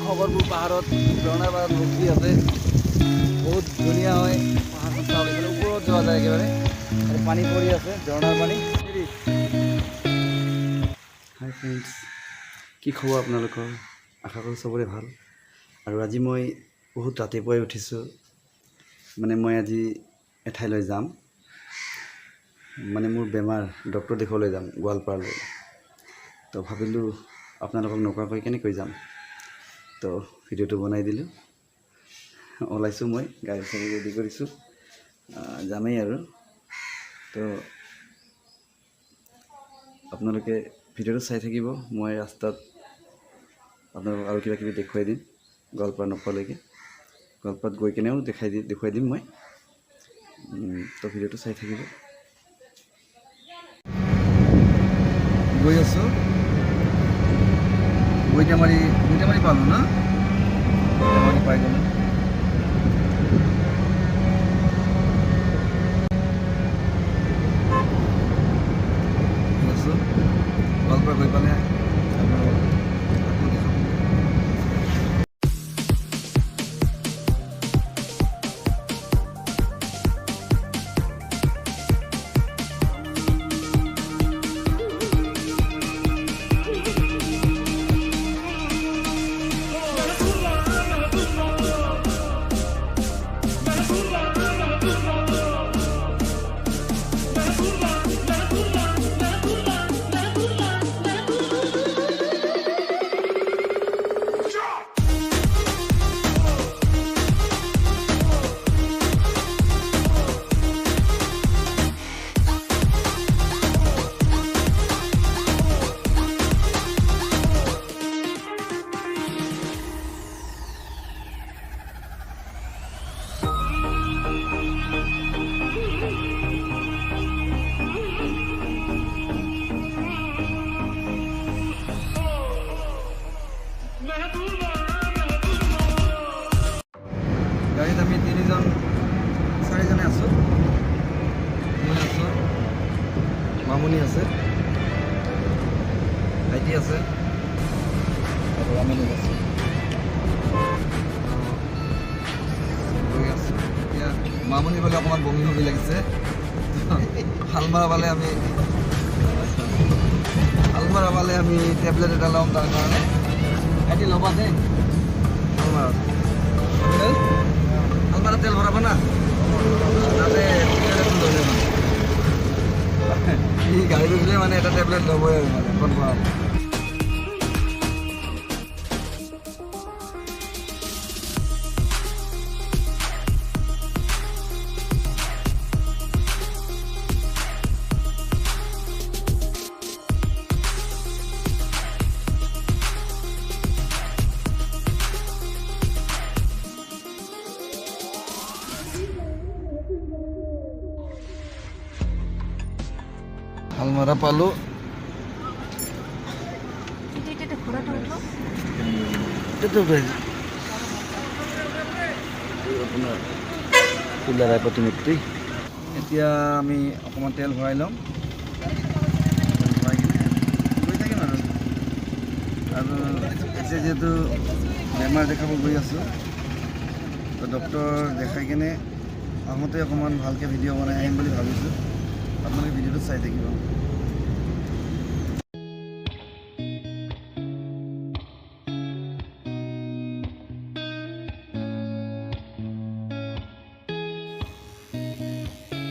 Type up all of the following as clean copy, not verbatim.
খবৰবোৰ পাহাৰত ঝৰ্ণাৰ পাৰত ৰখি আছে বহুত ধুনীয়া হয় পাহাৰখন চাবলৈ ওপৰত যোৱা যায় একেবাৰে আৰু পানী পৰি আছে ঝৰ্ণাৰ পানী হাই ফ্ৰেণ্ডছ কি খবৰ আপোনালোকৰ আশা কৰোঁ চবৰে ভাল আৰু আজি মই বহুত ৰাতিপুৱাই উঠিছোঁ মানে মই আজি এঠাইলৈ যাম মানে মোৰ বেমাৰ ডক্টৰ দেখুৱাবলৈ যাম গোৱালপাৰালৈ তো ভাবিলোঁ আপোনালোকক নোকোৱাকৈ কেনেকৈ যাম তো ভিডিঅ'টো বনাই দিলোঁ ওলাইছোঁ মই গাড়ী চাড়ী ৰেডি কৰিছোঁ যামেই আৰু তো আপোনালোকে ভিডিঅ'টো চাই থাকিব মই ৰাস্তাত আপোনালোকক আৰু কিবা কিবি দেখুৱাই দিম গোৱালপাৰা নোপোৱালৈকে গোৱালপাৰাত গৈ কেনেও দেখুৱাই দিম মই তো ভিডিঅ'টো চাই থাকিব গৈ আছোঁ গৈটামাৰি পালোঁ না গৈটামাৰি পাই গ'লোঁ গোৱালপাৰা গৈ পালে গাড়ীত আমি চাৰিজনে আছোঁ মই আছোঁ মামুনি আছে ভাইটি আছে আৰু ৰামিনী আছে গৈ আছোঁ এতিয়া মামুনি বোলে অকণমান বমি বমি লাগিছে শালমাৰা পালে আমি টেবলেট এটা ল'ম তাৰ কাৰণে ভাইটি ল'বা দেই শালমাৰা তেল ভৰাব না তাতে সি গাড়ী উঠিলে মানে এটা টেবলেট ল'বই আৰু মানে কনফাৰ্ম শালমাৰা পালোঁ আপোনাৰ কুলাৰাই প্ৰতিমূৰ্তি এতিয়া আমি অকণমান তেল ভৰাই ল'ম ভৰাই কিনে গৈ থাকিম আৰু এতিয়া যিহেতু বেমাৰ দেখাব গৈ আছোঁ তো ডক্টৰ দেখাই কিনে আহোঁতে অকণমান ভালকৈ ভিডিঅ' বনাই আহিম বুলি ভাবিছোঁ আপোনালোকে ভিডিঅ'টো চাই থাকিব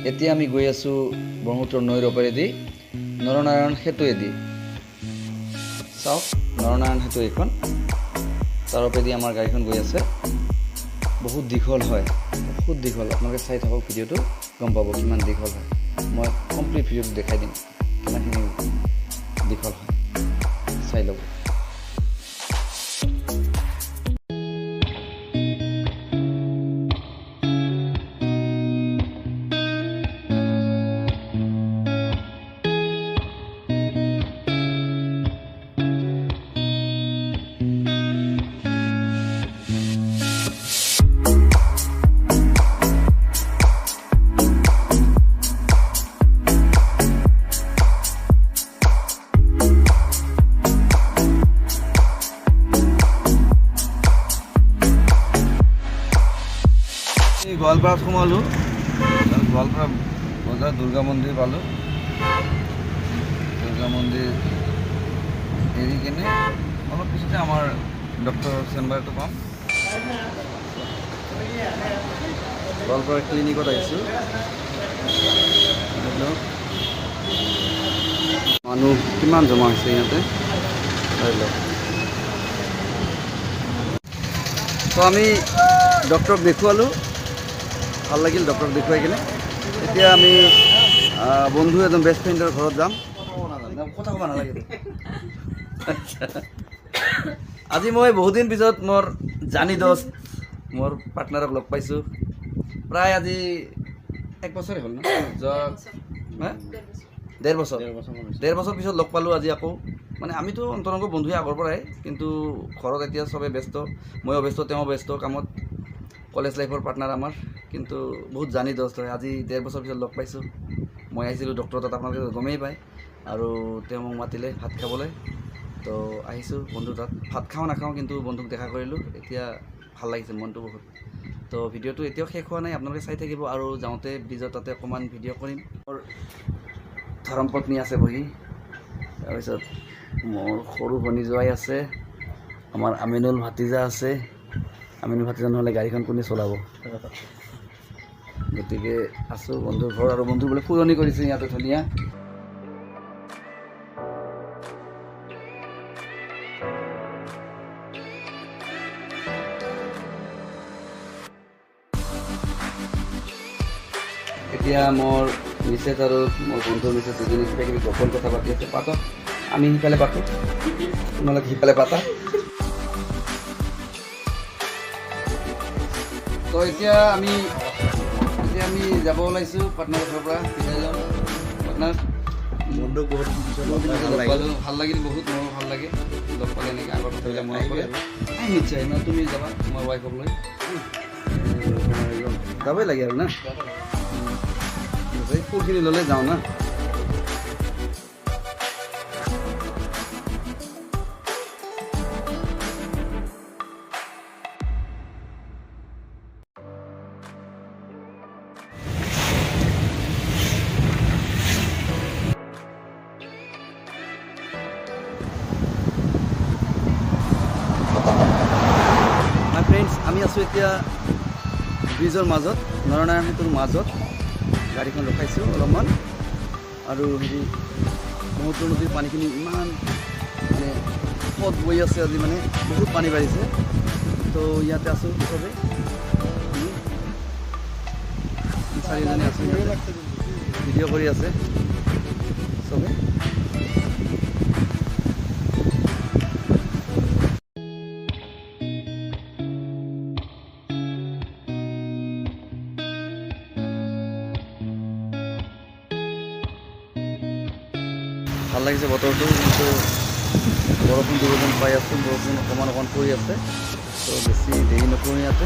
এতিয়া আমি গৈ আছোঁ ব্ৰহ্মপুত্ৰ নৈৰ ওপৰেদি নৰনাৰায়ণ সেতুৱেদি চাওক নৰনাৰায়ণ সেতু এইখন তাৰ ওপৰেদি আমাৰ গাড়ীখন গৈ আছে বহুত দীঘল হয় বহুত দীঘল আপোনালোকে চাই থাকক ভিডিঅ'টো গম পাব কিমান দীঘল হয় মই কমপ্লিট ভিডিঅ'টো দেখাই দিম কিমানখিনি দীঘল হয় চাই ল'ব গোৱালপাৰাত সোমালোঁ। গোৱালপাৰা বজাৰ দুৰ্গা মন্দিৰ পালোঁ। দুৰ্গা মন্দিৰ এৰি কিনে অলপ পিছতে আমাৰ ডক্টৰৰ চেম্বাৰটো পাম। গোৱালপাৰা ক্লিনিকত আহিছোঁ। মানুহ কিমান জমা হৈছে ইয়াতে চাই লওক। তো আমি ডক্টৰক দেখুৱালোঁ, ভাল লাগিল ডক্টৰক দেখুৱাই কিনে। এতিয়া আমি বন্ধু এজন বেষ্ট ফ্ৰেণ্ডৰ ঘৰত যাম। কথা ক'ব নালাগে। আজি মই বহুদিন পিছত মোৰ জানি দোস্ত মোৰ পাৰ্টনাৰক লগ পাইছোঁ। প্ৰায় আজি 1 বছৰে হ'ল ন, ডেৰ বছৰ পিছত লগ পালোঁ আজি আকৌ। মানে আমিতো অন্তৰংগ বন্ধুৱে আগৰ পৰাই, কিন্তু ঘৰত এতিয়া চবেই ব্যস্ত, ময়ো ব্যস্ত, তেওঁ ব্যস্ত কামত, কলেজ লাইফৰ পাৰ্টনাৰ আমাৰ, কিন্তু বহুত জানি দোস্ত হয়। আজি 1.5 বছৰ পিছত লগ পাইছোঁ। মই আহিছিলোঁ ডক্টৰৰ তাত, আপোনালোকে গমেই পায়, আৰু তেওঁ মোক মাতিলে ভাত খাবলৈ। তো আহিছোঁ বন্ধুৰ তাত, ভাত খাওঁ নাখাওঁ কিন্তু বন্ধুক দেখা কৰিলোঁ। এতিয়া ভাল লাগিছে মনটো বহুত। তো ভিডিঅ'টো এতিয়াও শেষ হোৱা নাই, আপোনালোকে চাই থাকিব। আৰু যাওঁতে ব্ৰিজৰ তাতে অকণমান ভিডিঅ' কৰিম। মোৰ ধৰ্মপত্নী আছে বহি, তাৰপিছত মোৰ সৰু ভনী জোৱাই আছে, আমাৰ আমিনুল ভাতিজা আছে। আমিনুল ভাতিজা নহ'লে গাড়ীখন কোনে চলাব? গতিকে আছোঁ বন্ধুৰ ঘৰ, আৰু বন্ধু বোলে ফুৰণি কৰিছে ইয়াতে ধুনীয়া। এতিয়া মোৰ মিছেছ আৰু মোৰ বন্ধুৰ মিছেছ দুজনী কিবা কিবি গোপন কথা পাতি আছে। পাতক, আমি সিফালে পাতোঁ, তোমালোকে সিফালে পাতা। তো এতিয়া আমি যাব ওলাইছোঁ পাৰ্টনাৰৰ ঘৰৰ পৰা। বিদায় লওঁ পাৰ্টনাৰ। বন্ধুক বহুত ভাল লাগিল বহুত, মোৰো ভাল লাগে লগ পালে এনেকৈ। আগৰ কথাবিলাক মনত পৰে। নিশ্চয় ন, তুমি যাবা তোমাৰ ৱাইফক লৈ? যাবই লাগে আৰু না, ফুলখিনি ল'লে যাওঁ না। মাই ফ্ৰেণ্ডছ, আমি আছোঁ এতিয়া ব্ৰিজৰ মাজত, নৰনাৰায়ণ সেতুৰ মাজত। গাড়ীখন ৰখাইছোঁ অলপমান, আৰু ব্ৰহ্মপুত্ৰ নদীৰ পানীখিনি ইমান মানে পথ বৈ আছে আজি, মানে বহুত পানী বাঢ়িছে। তো ইয়াতে আছোঁ চবেই, 4জনে আছোঁ ইয়াতে, ভিডিঅ' কৰি আছে চবেই। ভাল লাগিছে বতৰটো, কিন্তু বৰষুণ দিব যেন পাই আছোঁ। বৰষুণ অকণমান পৰি আছে, তো বেছি দেৰি নকৰোঁ ইয়াতে,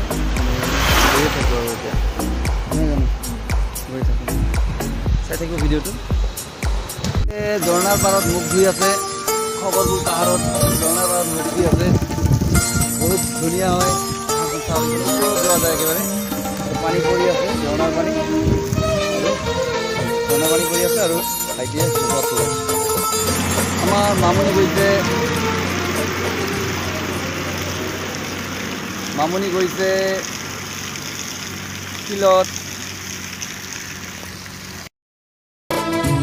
গৈয়ে থাকোঁ আৰু এতিয়া নহয় জানো, গৈয়ে থাকোঁ, চাই থাকিব ভিডিঅ'টো। ঝৰ্ণাৰ পাৰত মুখ ধুই আছে, খবৰবোৰ পাহাৰত ঝৰ্ণাৰ পাৰত মুখ ধুই আছে, বহুত ধুনীয়া হয়। যোৱা যায় একেবাৰে, পানী পৰি আছে, ঝৰ্ণাৰ পানী পৰি আছে, আৰু ভাইটিয়ে ঘৰত পৰে। আমাৰ মামনি গৈছে শিলত।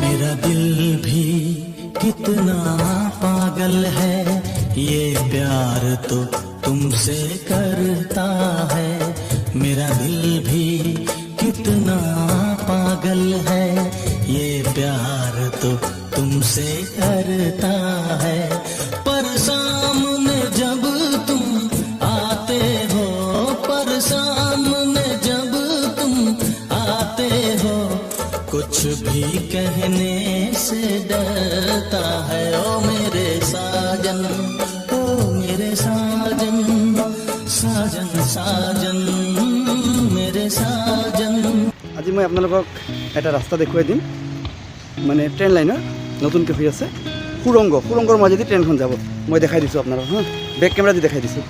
मेरा दिल भी कितना पागल है, ये प्यार तो तुमसे करता है। मेरा दिल भी कितना पागल है, ये प्यार तो तुमसे करता है। पर सामने जब तुम आते हो, पर सामने जब तुम आते हो, कुछ भी कहने से डरता है। ओ मेरे साजन, ओ मेरे साजन, साजन साजन मेरे साजन। আজি মই আপোনালোকক এটা ৰাস্তা দেখুৱাই দিম, মানে ট্ৰেইন লাইনৰ নতুনকৈ হৈ আছে, সুৰংগৰ মাজেদি ট্ৰেইনখন যাব। মই দেখাই দিছোঁ আপোনালোক, হা, বেক কেমেৰা দি দেখাই দিছোঁ।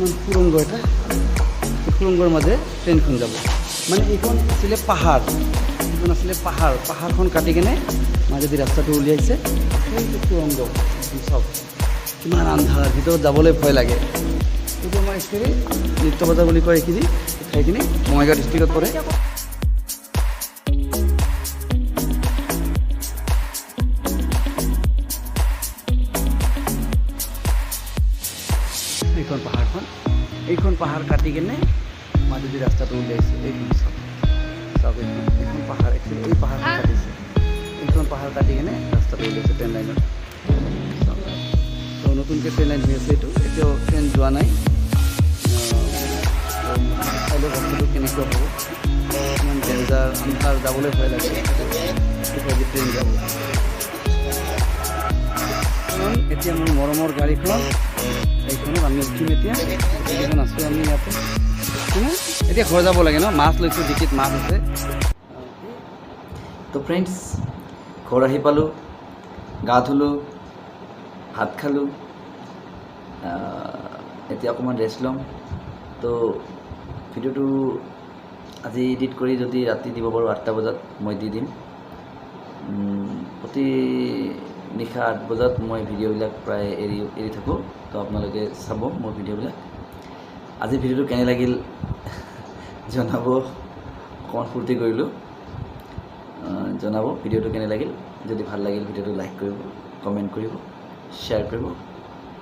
ইমান সুৰংগ এটা, এই সুৰংগৰ মাজে ট্ৰেইনখন যাব। মানে এইখন আছিলে পাহাৰ, এইখন আছিলে পাহাৰখন কাটি কেনে মাজেদি ৰাস্তাটো উলিয়াইছে। সেইটো সুৰংগ চব কিমান আন্ধাৰ, ভিতৰত যাবলৈ ভয় লাগে। এইটো আমাৰ একচুৱেলি নৃত্য বজাৰ বুলি কয় এইখিনি, ঠাইখিনি বঙাইগাঁও ডিষ্ট্ৰিক্টত পৰে। এইখন পাহাৰ কাটি কেনে মাজেদি ৰাস্তাটো উলিয়াইছে। এইখন চব এইখন পাহাৰ, একচুৱেলি এই পাহাৰখন কাটিছে। এইখন পাহাৰ কাটি কেনে ৰাস্তাটো উলিয়াইছে ট্ৰেইন লাইনত। তো নতুনকৈ ট্ৰেইন লাইন হৈ আছে, এইটো এতিয়াও ট্ৰেইন যোৱা নাই। চাইলেও ৰাস্তাটো কেনেকুৱা হ'ব, ইমান ডেঞ্জাৰ, আন্ধাৰ, যাবলৈ ভয় লাগে ট্ৰেইন যাব। এতিয়া মোৰ মৰমৰ গাড়ীখন এইখনত আমি উঠিম। এতিয়া এইখন আছোঁ আমি ইয়াতে, এতিয়া ঘৰ যাব লাগে ন। মাছ লৈছোঁ, ডিকিত মাছ আছে। তো ফ্ৰেণ্ডছ, ঘৰ আহি পালোঁ, গা ধুলোঁ, ভাত খালোঁ, এতিয়া অকণমান ৰেষ্ট ল'ম। তো ভিডিঅ'টো আজি এডিট কৰি যদি ৰাতি দিব পাৰোঁ 8টা বজাত মই দি দিম। প্ৰতি নিশা 8 বজাত মই ভিডিঅ'বিলাক প্ৰায় এৰি থাকোঁ। তো আপোনালোকে চাব মোৰ ভিডিঅ'বিলাক। আজি ভিডিঅ'টো কেনে লাগিল জনাব, অকণমান ফূৰ্তি কৰিলোঁ, জনাব ভিডিঅ'টো কেনে লাগিল। যদি ভাল লাগিল ভিডিঅ'টো লাইক কৰিব, কমেণ্ট কৰিব, শ্বেয়াৰ কৰিব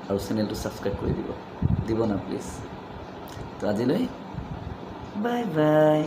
আৰু চেনেলটো ছাবস্ক্ৰাইব কৰি দিব না প্লিজ। তো আজিলৈ বাই বাই।